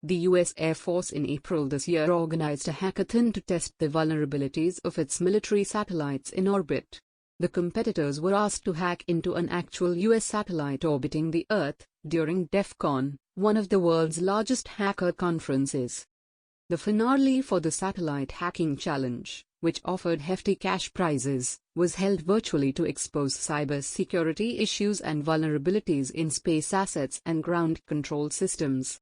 The U.S. Air Force in April this year organized a hackathon to test the vulnerabilities of its military satellites in orbit. The competitors were asked to hack into an actual U.S. satellite orbiting the Earth during DEF CON, one of the world's largest hacker conferences. The finale for the Satellite Hacking Challenge, which offered hefty cash prizes, was held virtually to expose cybersecurity issues and vulnerabilities in space assets and ground control systems.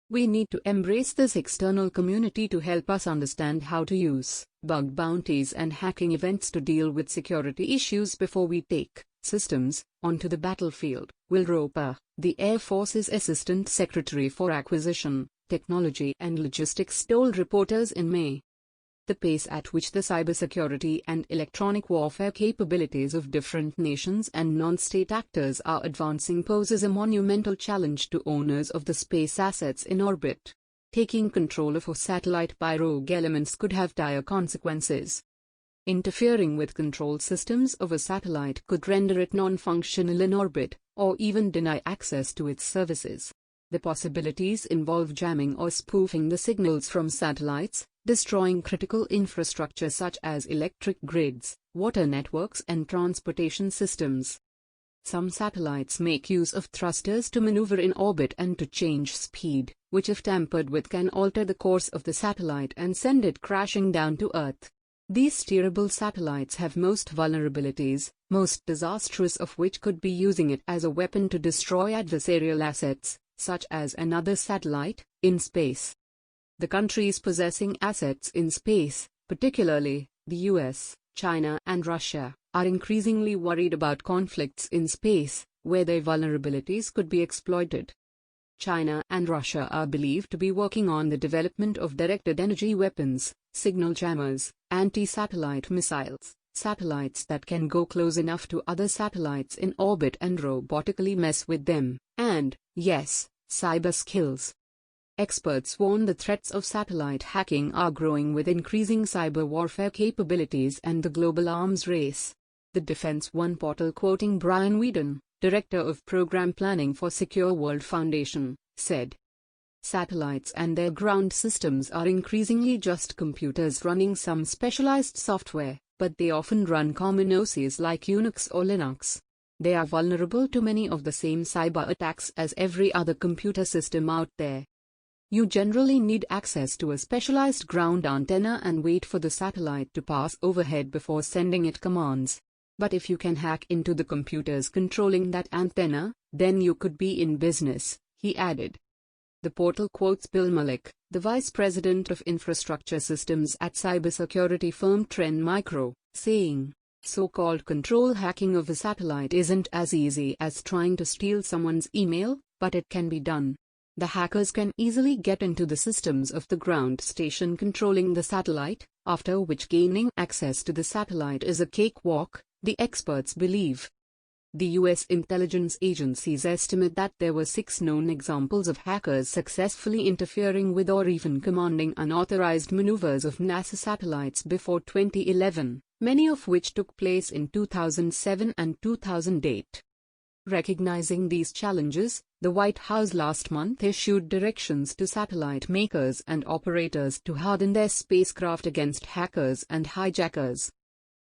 We need to embrace this external community to help us understand how to use bug bounties and hacking events to deal with security issues before we take systems onto the battlefield, Will Roper, the Air Force's Assistant Secretary for Acquisition, Technology and Logistics, told reporters in May. The pace at which the cybersecurity and electronic warfare capabilities of different nations and non-state actors are advancing poses a monumental challenge to owners of the space assets in orbit. Taking control of a satellite by rogue elements could have dire consequences. Interfering with control systems of a satellite could render it non-functional in orbit, or even deny access to its services. The possibilities involve jamming or spoofing the signals from satellites, destroying critical infrastructure such as electric grids, water networks and transportation systems. Some satellites make use of thrusters to maneuver in orbit and to change speed, which if tampered with can alter the course of the satellite and send it crashing down to Earth. These steerable satellites have most vulnerabilities, most disastrous of which could be using it as a weapon to destroy adversarial assets, such as another satellite, in space. The countries possessing assets in space, particularly the US, China and Russia, are increasingly worried about conflicts in space, where their vulnerabilities could be exploited. China and Russia are believed to be working on the development of directed energy weapons, signal jammers, anti-satellite missiles, satellites that can go close enough to other satellites in orbit and robotically mess with them, and, yes, cyber skills. Experts warn the threats of satellite hacking are growing with increasing cyber warfare capabilities and the global arms race. The Defense One portal, quoting Brian Whedon, Director of Program Planning for Secure World Foundation, said, "Satellites and their ground systems are increasingly just computers running some specialized software, but they often run common OSs like Unix or Linux. They are vulnerable to many of the same cyber attacks as every other computer system out there. You generally need access to a specialized ground antenna and wait for the satellite to pass overhead before sending it commands. But if you can hack into the computers controlling that antenna, then you could be in business," he added. The portal quotes Bill Malik, the Vice President of Infrastructure Systems at cybersecurity firm Trend Micro, saying, "So-called control hacking of a satellite isn't as easy as trying to steal someone's email, but it can be done. The hackers can easily get into the systems of the ground station controlling the satellite, after which gaining access to the satellite is a cakewalk," the experts believe. The U.S. intelligence agencies estimate that there were 6 known examples of hackers successfully interfering with or even commanding unauthorized maneuvers of NASA satellites before 2011, many of which took place in 2007 and 2008. Recognizing these challenges, the White House last month issued directions to satellite makers and operators to harden their spacecraft against hackers and hijackers.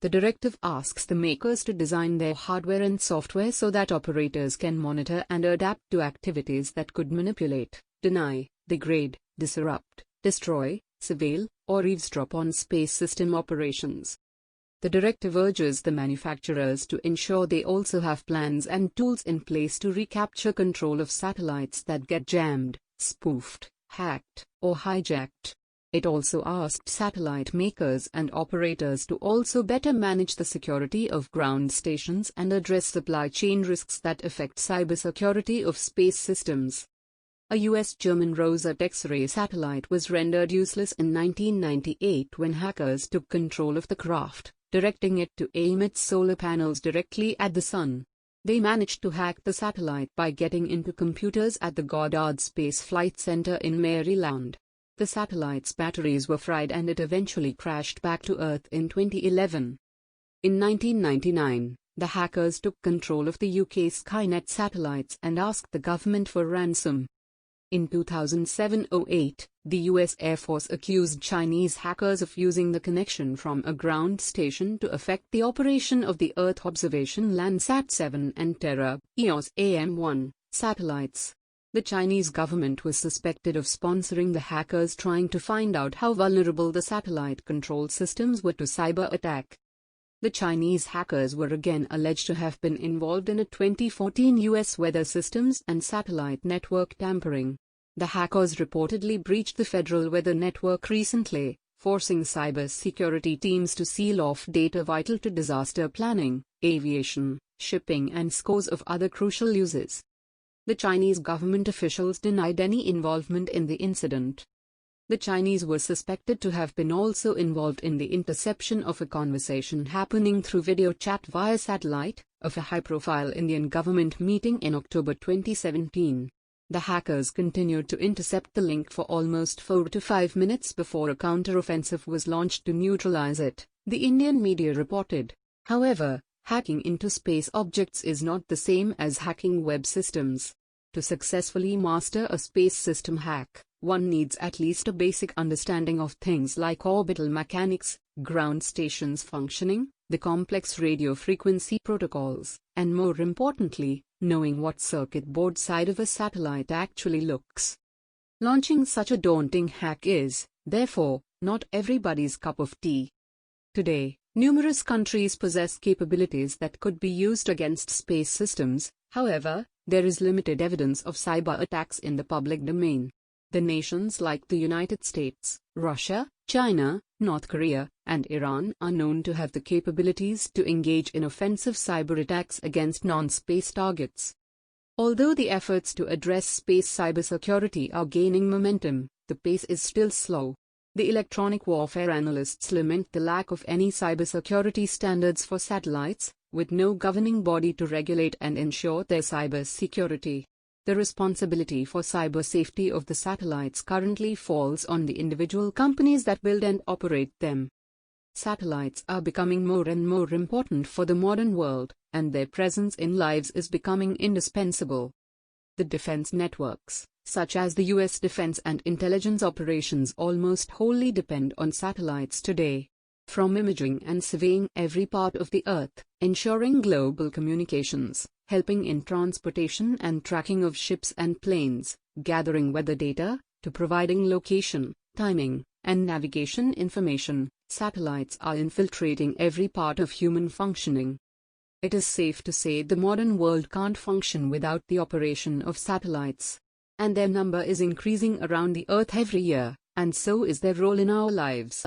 The directive asks the makers to design their hardware and software so that operators can monitor and adapt to activities that could manipulate, deny, degrade, disrupt, destroy, surveil, or eavesdrop on space system operations. The directive urges the manufacturers to ensure they also have plans and tools in place to recapture control of satellites that get jammed, spoofed, hacked, or hijacked. It also asked satellite makers and operators to also better manage the security of ground stations and address supply chain risks that affect cybersecurity of space systems. A US-German Rosat X-ray satellite was rendered useless in 1998 when hackers took control of the craft, directing it to aim its solar panels directly at the sun. They managed to hack the satellite by getting into computers at the Goddard Space Flight Center in Maryland. The satellite's batteries were fried and it eventually crashed back to Earth in 2011. In 1999, the hackers took control of the UK Skynet satellites and asked the government for ransom. In 2007-08, the U.S. Air Force accused Chinese hackers of using the connection from a ground station to affect the operation of the Earth observation Landsat 7 and Terra EOS AM-1 satellites. The Chinese government was suspected of sponsoring the hackers trying to find out how vulnerable the satellite control systems were to cyber attack. The Chinese hackers were again alleged to have been involved in a 2014 U.S. weather systems and satellite network tampering. The hackers reportedly breached the Federal Weather Network recently, forcing cybersecurity teams to seal off data vital to disaster planning, aviation, shipping and scores of other crucial uses. The Chinese government officials denied any involvement in the incident. The Chinese were suspected to have been also involved in the interception of a conversation happening through video chat via satellite, of a high-profile Indian government meeting in October 2017. The hackers continued to intercept the link for almost 4 to 5 minutes before a counter-offensive was launched to neutralize it, the Indian media reported. However, hacking into space objects is not the same as hacking web systems. To successfully master a space system hack, one needs at least a basic understanding of things like orbital mechanics, ground stations functioning, the complex radio frequency protocols, and more importantly, knowing what circuit board side of a satellite actually looks. Launching such a daunting hack is, therefore, not everybody's cup of tea. Today, numerous countries possess capabilities that could be used against space systems. However, there is limited evidence of cyber attacks in the public domain. The nations like the United States, Russia, China, North Korea, and Iran are known to have the capabilities to engage in offensive cyber attacks against non-space targets. Although the efforts to address space cybersecurity are gaining momentum, the pace is still slow. The electronic warfare analysts lament the lack of any cybersecurity standards for satellites, with no governing body to regulate and ensure their cybersecurity. The responsibility for cyber safety of the satellites currently falls on the individual companies that build and operate them. Satellites are becoming more and more important for the modern world, and their presence in lives is becoming indispensable. The defense networks, such as the U.S. defense and intelligence operations, almost wholly depend on satellites today. From imaging and surveying every part of the Earth, ensuring global communications, helping in transportation and tracking of ships and planes, gathering weather data, to providing location, timing, and navigation information, satellites are infiltrating every part of human functioning. It is safe to say the modern world can't function without the operation of satellites. And their number is increasing around the Earth every year, and so is their role in our lives.